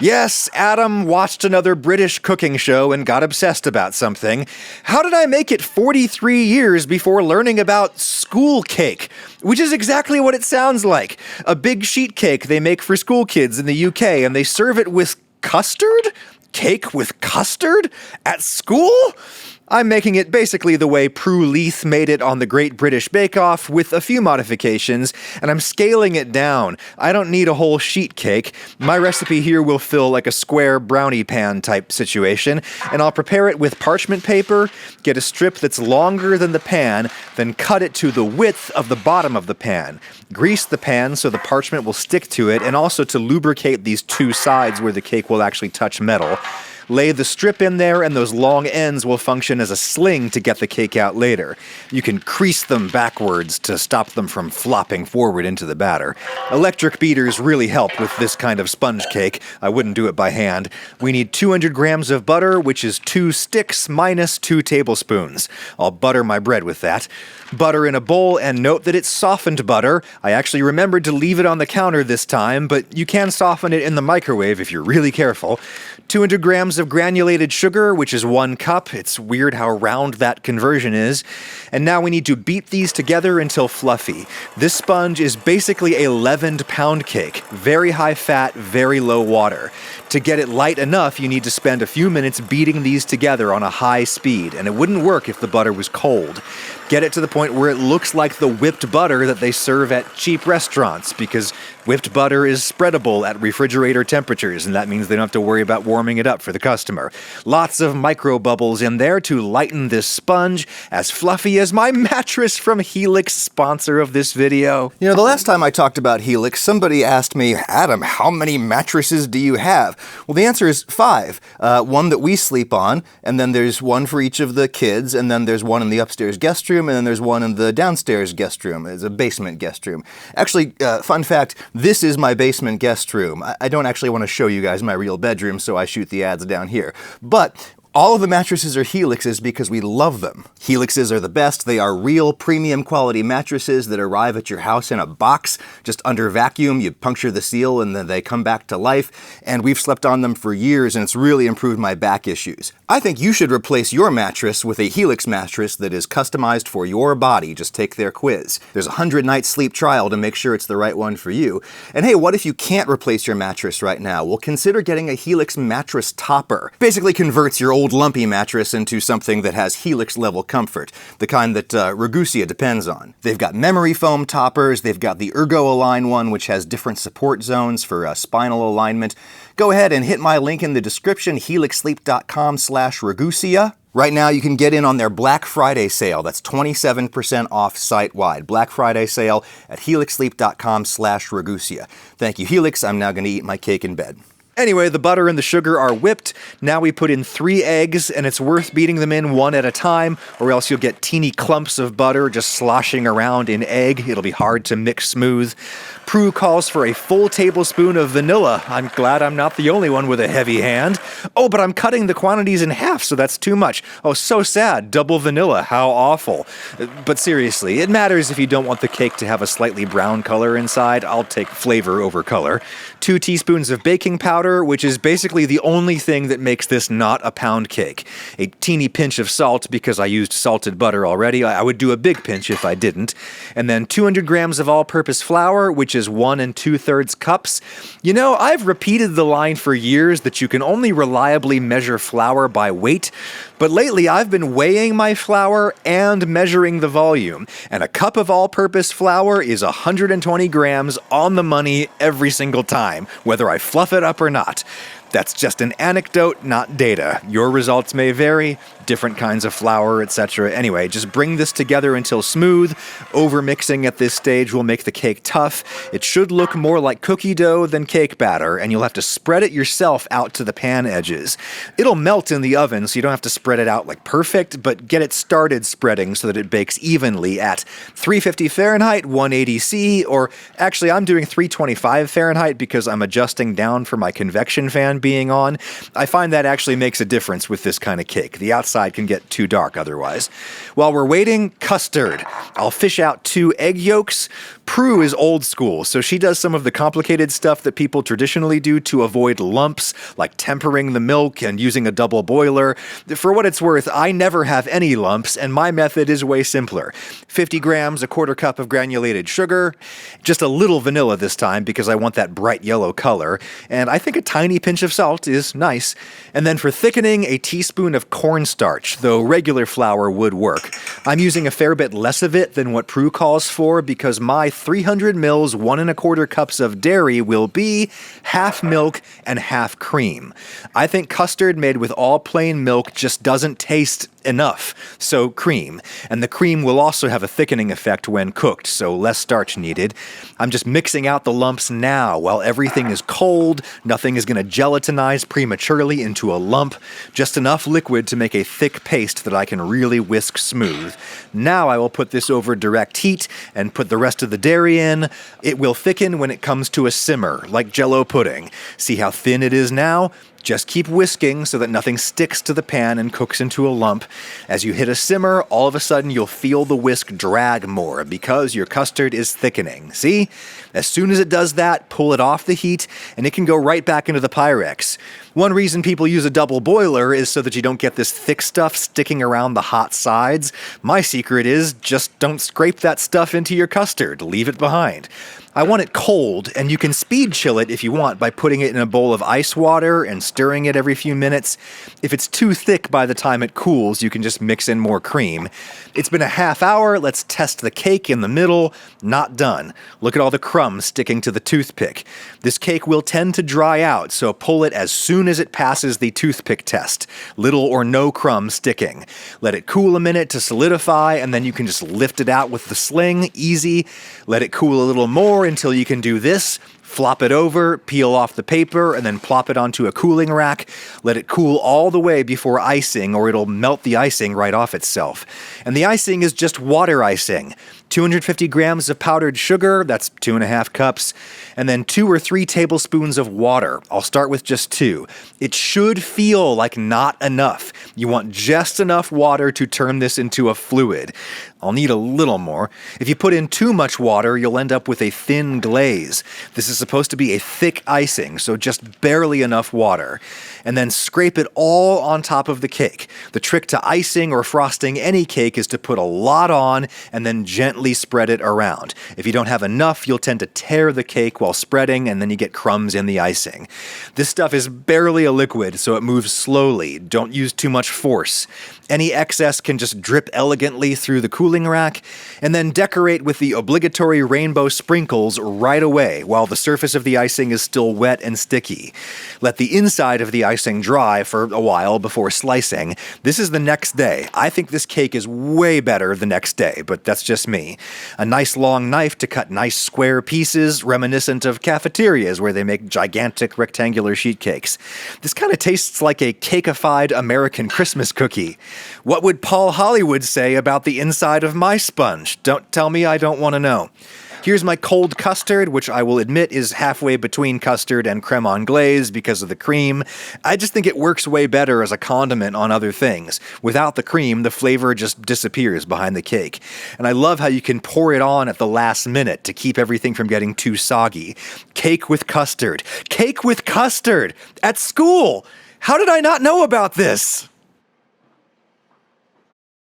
Yes, Adam watched another British cooking show and got obsessed about something. How did I make it 43 years before learning about school cake? Which is exactly what it sounds like. A big sheet cake they make for school kids in the UK, and they serve it with custard? Cake with custard? At school? I'm making it basically the way Prue Leith made it on the Great British Bake Off with a few modifications, and I'm scaling it down. I don't need a whole sheet cake. My recipe here will fill like a square brownie pan type situation, and I'll prepare it with parchment paper, get a strip that's longer than the pan, then cut it to the width of the bottom of the pan. Grease the pan so the parchment will stick to it, and also to lubricate these two sides where the cake will actually touch metal. Lay the strip in there, and those long ends will function as a sling to get the cake out later. You can crease them backwards to stop them from flopping forward into the batter. Electric beaters really help with this kind of sponge cake. I wouldn't do it by hand. We need 200 grams of butter, which is 2 sticks minus 2 tablespoons. I'll butter my bread with that. Butter in a bowl, and note that it's softened butter. I actually remembered to leave it on the counter this time, but you can soften it in the microwave if you're really careful. 200 grams of granulated sugar, which is 1 cup. It's weird how round that conversion is. And now we need to beat these together until fluffy. This sponge is basically a leavened pound cake. Very high fat, very low water. To get it light enough, you need to spend a few minutes beating these together on a high speed, and it wouldn't work if the butter was cold. Get it to the point where it looks like the whipped butter that they serve at cheap restaurants, because whipped butter is spreadable at refrigerator temperatures, and that means they don't have to worry about warming it up for the customer. Lots of micro bubbles in there to lighten this sponge, as fluffy as my mattress from Helix, sponsor of this video. You know, the last time I talked about Helix, somebody asked me, Adam, how many mattresses do you have? Well, the answer is 5. One that we sleep on, and then there's one for each of the kids, and then there's one in the upstairs guest room, and then there's one in the downstairs guest room. It's a basement guest room. Actually, fun fact, this is my basement guest room. I don't actually want to show you guys my real bedroom, so I shoot the ads down here. But all of the mattresses are Helixes because we love them. Helixes are the best. They are real premium quality mattresses that arrive at your house in a box, just under vacuum. You puncture the seal and then they come back to life. And we've slept on them for years, and it's really improved my back issues. I think you should replace your mattress with a Helix mattress that is customized for your body. Just take their quiz. There's a 100-night sleep trial to make sure it's the right one for you. And hey, what if you can't replace your mattress right now? Well, consider getting a Helix mattress topper. Basically converts your old lumpy mattress into something that has Helix-level comfort, the kind that Ragusia depends on. They've got memory foam toppers, they've got the Ergo-Align one, which has different support zones for spinal alignment. Go ahead and hit my link in the description, helixsleep.com/Ragusia. Right now, you can get in on their Black Friday sale. That's 27% off site-wide. Black Friday sale at helixsleep.com/Ragusia. Thank you, Helix. I'm now going to eat my cake in bed. Anyway, the butter and the sugar are whipped. Now we put in 3 eggs, and it's worth beating them in one at a time, or else you'll get teeny clumps of butter just sloshing around in egg. It'll be hard to mix smooth. Prue calls for a full tablespoon of vanilla. I'm glad I'm not the only one with a heavy hand. Oh, but I'm cutting the quantities in half, so that's too much. Oh, so sad. Double vanilla. How awful. But seriously, it matters if you don't want the cake to have a slightly brown color inside. I'll take flavor over color. 2 teaspoons of baking powder, which is basically the only thing that makes this not a pound cake. A teeny pinch of salt because I used salted butter already. I would do a big pinch if I didn't. And then 200 grams of all-purpose flour, which is 1 2/3 cups. You know, I've repeated the line for years that you can only reliably measure flour by weight, but lately I've been weighing my flour and measuring the volume, and a cup of all-purpose flour is 120 grams on the money every single time, whether I fluff it up or not. That's just an anecdote, not data. Your results may vary, different kinds of flour, etc. Anyway, just bring this together until smooth. Over-mixing at this stage will make the cake tough. It should look more like cookie dough than cake batter, and you'll have to spread it yourself out to the pan edges. It'll melt in the oven, so you don't have to spread it out like perfect, but get it started spreading so that it bakes evenly at 350 Fahrenheit, 180 C, or actually I'm doing 325 Fahrenheit because I'm adjusting down for my convection fan being on. I find that actually makes a difference with this kind of cake. The outside can get too dark otherwise. While we're waiting, custard. I'll fish out 2 egg yolks. Prue is old school, so she does some of the complicated stuff that people traditionally do to avoid lumps, like tempering the milk and using a double boiler. For what it's worth, I never have any lumps, and my method is way simpler. 50 grams, a quarter cup of granulated sugar, just a little vanilla this time because I want that bright yellow color, and I think a tiny pinch of salt is nice. And then for thickening, a teaspoon of cornstarch, though regular flour would work. I'm using a fair bit less of it than what Prue calls for because my 300 mils, 1 1/4 cups of dairy will be half milk and half cream. I think custard made with all plain milk just doesn't taste enough, so cream. And the cream will also have a thickening effect when cooked, so less starch needed. I'm just mixing out the lumps now while everything is cold. Nothing is going to gelatinize prematurely into a lump. Just enough liquid to make a thick paste that I can really whisk smooth. Now I will put this over direct heat and put the rest of the dairy in. It will thicken when it comes to a simmer, like Jell-O pudding. See how thin it is now? Just keep whisking so that nothing sticks to the pan and cooks into a lump. As you hit a simmer, all of a sudden you'll feel the whisk drag more because your custard is thickening. See? As soon as it does that, pull it off the heat and it can go right back into the Pyrex. One reason people use a double boiler is so that you don't get this thick stuff sticking around the hot sides. My secret is just don't scrape that stuff into your custard. Leave it behind. I want it cold, and you can speed chill it if you want by putting it in a bowl of ice water and stirring it every few minutes. If it's too thick by the time it cools, you can just mix in more cream. It's been a half hour. Let's test the cake in the middle. Not done. Look at all the crumbs sticking to the toothpick. This cake will tend to dry out, so pull it as soon as it passes the toothpick test. Little or no crumbs sticking. Let it cool a minute to solidify, and then you can just lift it out with the sling. Easy. Let it cool a little more until you can do this. Flop it over, peel off the paper, and then plop it onto a cooling rack. Let it cool all the way before icing, or it'll melt the icing right off itself. And the icing is just water icing. 250 grams of powdered sugar, that's 2.5 cups, and then 2 or 3 tablespoons of water. I'll start with just 2. It should feel like not enough. You want just enough water to turn this into a fluid. I'll need a little more. If you put in too much water, you'll end up with a thin glaze. This is supposed to be a thick icing, so just barely enough water. And then scrape it all on top of the cake. The trick to icing or frosting any cake is to put a lot on and then gently spread it around. If you don't have enough, you'll tend to tear the cake while spreading, and then you get crumbs in the icing. This stuff is barely a liquid, so it moves slowly. Don't use too much force. Any excess can just drip elegantly through the cooling rack, and then decorate with the obligatory rainbow sprinkles right away while the surface of the icing is still wet and sticky. Let the inside of the icing dry for a while before slicing. This is the next day. I think this cake is way better the next day, but that's just me. A nice long knife to cut nice square pieces, reminiscent of cafeterias where they make gigantic rectangular sheet cakes. This kind of tastes like a cakeified American Christmas cookie. What would Paul Hollywood say about the inside of my sponge? Don't tell me I don't want to know. Here's my cold custard, which I will admit is halfway between custard and creme anglaise because of the cream. I just think it works way better as a condiment on other things. Without the cream, the flavor just disappears behind the cake. And I love how you can pour it on at the last minute to keep everything from getting too soggy. Cake with custard. Cake with custard! At school! How did I not know about this?